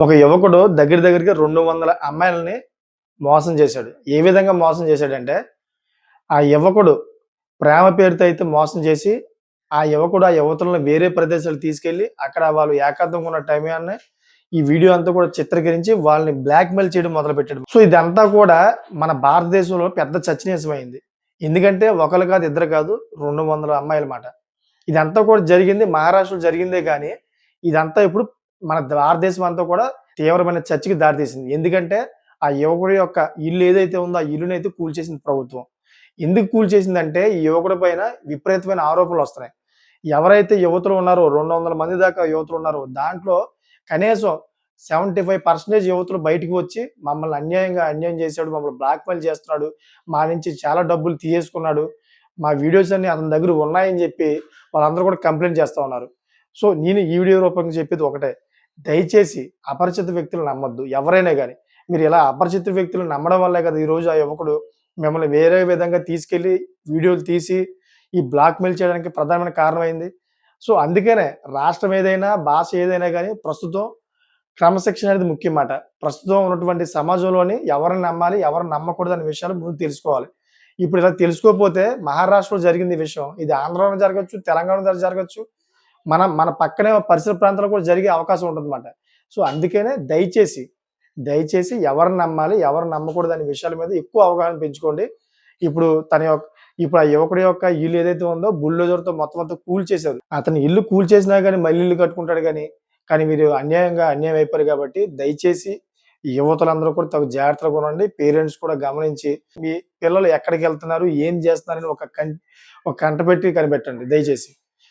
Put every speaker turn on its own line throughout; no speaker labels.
ఒక యువకుడు దగ్గరగా 200 అమ్మాయిలని మోసం చేశాడు. ఏ విధంగా మోసం చేశాడంటే, ఆ యువకుడు ప్రేమ పేరుతో అయితే మోసం చేసి, ఆ యువకుడు ఆ యువతులను వేరే ప్రదేశాలకు తీసుకెళ్ళి, అక్కడ వాళ్ళు ఏకాంతంగా ఉన్న టైయాన్ని ఈ వీడియో అంతా కూడా చిత్రీకరించి వాళ్ళని బ్లాక్‌మెయిల్ చేయడం మొదలుపెట్టాడు. సో, ఇదంతా కూడా మన భారతదేశంలో పెద్ద చర్చనీయాంశమైంది. ఎందుకంటే ఒకళ్ళు కాదు, ఇద్దరు కాదు 200 అమ్మాయిల మాట. ఇదంతా కూడా జరిగింది మహారాష్ట్రలో జరిగిందే గానీ, ఇదంతా ఇప్పుడు మన భారతదేశం అంతా కూడా తీవ్రమైన చర్చకి దారితీసింది. ఎందుకంటే, ఆ యువకుడి యొక్క ఇల్లు ఏదైతే ఉందో, ఆ ఇల్లునైతే కూల్చేసింది ప్రభుత్వం. ఎందుకు కూల్చేసిందంటే, ఈ యువకుడి పైన విపరీతమైన ఆరోపణలొస్తున్నాయి. ఎవరైతే యువతులు ఉన్నారో 200 మంది దాకా యువతులు ఉన్నారో, దాంట్లో కనీసం 75% యువతులు బయటికి వచ్చి, మమ్మల్ని అన్యాయం చేశాడు, మమ్మల్ని బ్లాక్‌మెయిల్ చేస్తున్నాడు, మా నుంచి చాలా డబ్బులు తీసేసుకున్నాడు, మా వీడియోస్ అన్నీ అతని దగ్గర ఉన్నాయని చెప్పి వాళ్ళందరూ కూడా కంప్లెయింట్ చేస్తా ఉన్నారు. సో, నేను ఈ వీడియో రూపంగా చెప్పేది ఒకటే. దయచేసి అపరిచిత వ్యక్తులను నమ్మొద్దు. ఎవరైనా గాని. మీరు ఇలా అపరిచిత వ్యక్తులను నమ్మడం వల్లే కదా ఈరోజు ఆ యువకుడు మిమ్మల్ని వేరే విధంగా తీసుకెళ్ళి వీడియోలు తీసి ఈ బ్లాక్‌మెయిల్ చేయడానికి ప్రధానమైన కారణమైంది. సో, అందుకనే రాష్ట్రం ఏదైనా, భాష ఏదైనా గాని ప్రస్తుతం క్రమశిక్షణ అనేది ముఖ్యం మాట. ప్రస్తుతం ఉన్నటువంటి సమాజంలోని ఎవరిని నమ్మాలి, ఎవరిని నమ్మకూడదనే విషయాలు ముందు తెలుసుకోవాలి. ఇప్పుడు ఇలా తెలుసుకోకపోతే మహారాష్ట్రలో జరిగింది ఈ విషయం. ఇది ఆంధ్రాలో జరగొచ్చు, తెలంగాణలో జరగొచ్చు. మన పక్కనే పరిసర ప్రాంతాల్లో కూడా జరిగే అవకాశం ఉంటదన్నమాట. సో, అందుకనే దయచేసి ఎవరిని నమ్మాలి, ఎవరిని నమ్మకూడదనే విషయాల మీద ఎక్కువ అవగాహన పెంచుకోండి. ఇప్పుడు తన యొక్క ఇప్పుడు ఆ యువకుడి యొక్క ఇల్లు ఏదైతే ఉందో బుల్డోజర్‌తో మొత్తం అంతా కూల్చేశారు. అతని ఇల్లు కూల్చేసినా గాని మళ్ళీ ఇల్లు కట్టుకుంటాడు గాని, కానీ మీరు అన్యాయం అయిపోయారు కాబట్టి దయచేసి ఈ యువతులందరూ కూడా తగు జాగ్రత్తగా ఉండండి. పేరెంట్స్ కూడా గమనించి మీ పిల్లలు ఎక్కడికెళ్తున్నారు, ఏం చేస్తున్నారని ఒక కంటపెట్టి కనిపెట్టండి దయచేసి.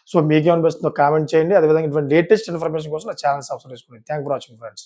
సో, మీకేమనిపిస్తుందో కామెంట్ చేయండి. అదేవిధంగా ఇటువంటి లేటెస్ట్ ఇన్ఫర్మేషన్ కోసం నా ఛానెల్ సబ్స్క్రైబ్ చేసుకోండి. Thank for watching friends.